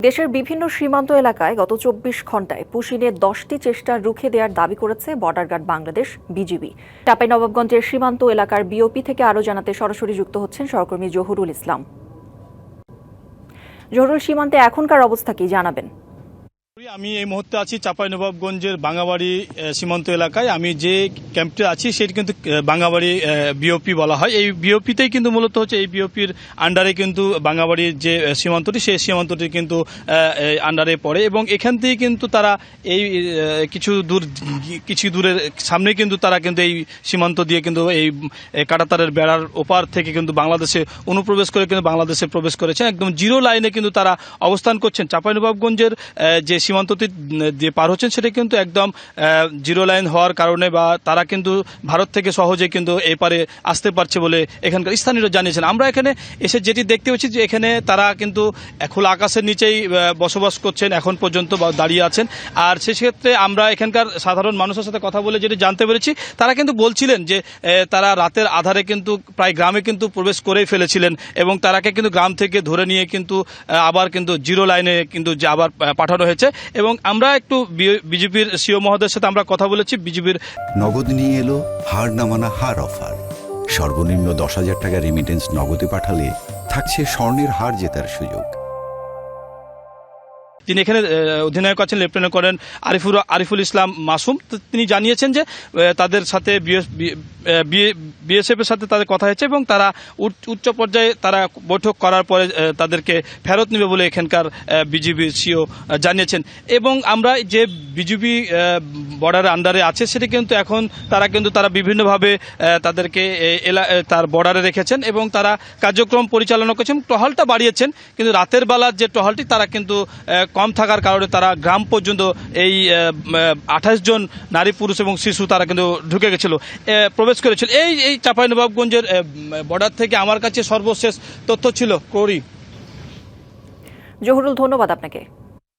দেশের বিভিন্ন সীমান্ত এলাকায় গত ২৪ ঘণ্টায় পুশিনের ১০টি চেষ্টা রুখে দেওয়ার দাবি করেছে বর্ডার গার্ড বাংলাদেশ বিজিবি। চাঁপাইনবাবগঞ্জের সীমান্ত এলাকার বিওপি থেকে আরও জানাতে সরাসরি যুক্ত হচ্ছেন সহকর্মী জহুরুল ইসলাম। জহুরুল, সীমান্তে এখনকার অবস্থা কি জানাবেন? আমি এই মুহূর্তে আছি চাঁপাইনবাবগঞ্জের বাঙ্গাবাড়ি সীমান্ত এলাকায়। আমি যে ক্যাম্পে আছি সেটি কিন্তু বাঙ্গাবাড়ি বিওপি বলা হয়। এই বিওপিতেই কিন্তু মূলত হচ্ছে এই বিওপির আন্ডারে কিন্তু বাঙ্গাবাড়ির যে সীমান্তটি সেই সীমান্তটি কিন্তু আন্ডারে পড়ে এবং এখান থেকে কিন্তু তারা এই কিছু দূরের সামনে কিন্তু তারা কিন্তু এই সীমান্ত দিয়ে কিন্তু এই কাঁটাতারের বেড়ার ওপার থেকে কিন্তু বাংলাদেশে অনুপ্রবেশ করে কিন্তু বাংলাদেশে প্রবেশ করেছেন। একদম জিরো লাইনে কিন্তু তারা অবস্থান করছেন। চাঁপাইনবাবগঞ্জের যে সীমান্তটি দিয়ে পার হচ্ছেন সেটা কিন্তু একদম জিরো লাইন হওয়ার কারণে বা তারা কিন্তু ভারত থেকে সহজে কিন্তু এপারে আসতে পারছে বলে এখানকার স্থানীয়রা জানিয়েছেন। আমরা এখানে এসে যেটি দেখতে পাচ্ছি যে এখানে তারা কিন্তু খোলা আকাশের নিচেই বসবাস করছেন এখন পর্যন্ত বা দাঁড়িয়ে আছেন। আর সেক্ষেত্রে আমরা এখানকার সাধারণ মানুষের সাথে কথা বলে যেটি জানতে পেরেছি তারা কিন্তু বলছিলেন যে তারা রাতের আধারে কিন্তু প্রায় গ্রামে কিন্তু প্রবেশ করেই ফেলেছিলেন এবং তারাকে কিন্তু গ্রাম থেকে ধরে নিয়ে কিন্তু আবার কিন্তু জিরো লাইনে কিন্তু যে আবার পাঠানো হয়েছে। এবং আমরা একটু বিজেপির সিও মহোদয়ের সাথে আমরা কথা বলেছি। বিজেপির নগদ নিয়ে এলো হার না মানা হার অফার। সর্বনিম্ন ১০,০০০ টাকা রেমিটেন্স নগদে পাঠালে থাকছে স্বর্ণের হার জেতার সুযোগ। তিনি এখানে অধিনায়ক আছেন লেফটেন্যান্ট কর্নেল আরিফুল ইসলাম মাসুম। তিনি জানিয়েছেন যে তাদের সাথে বিএসএফ এর সাথে তাদের কথা হয়েছে এবং তারা উচ্চ পর্যায়ে তারা বৈঠক করার পরে তাদেরকে ফেরত নেবে বলে এখানকার বিজিবি সিও জানিয়েছেন। এবং আমরা যে বিজিবি বর্ডারের আন্ডারে আছে সেটি কিন্তু এখন তারা বিভিন্নভাবে তাদেরকে তার বর্ডারে রেখেছেন এবং তারা কার্যক্রম পরিচালনা করছেন, টহলটা বাড়িয়েছেন। কিন্তু রাতের বেলার যে টহলটি তারা কিন্তু কম থাকার কারণে তারা গ্রাম পর্যন্ত এই ২৮ জন নারী পুরুষ এবং শিশু তারা কিন্তু ঢুকে গেছিল, প্রবেশ করেছিল। এই চাঁপাইনবাবগঞ্জের বর্ডার থেকে আমার কাছে সর্বশেষ তথ্য ছিল। জহুরুল, ধন্যবাদ আপনাকে।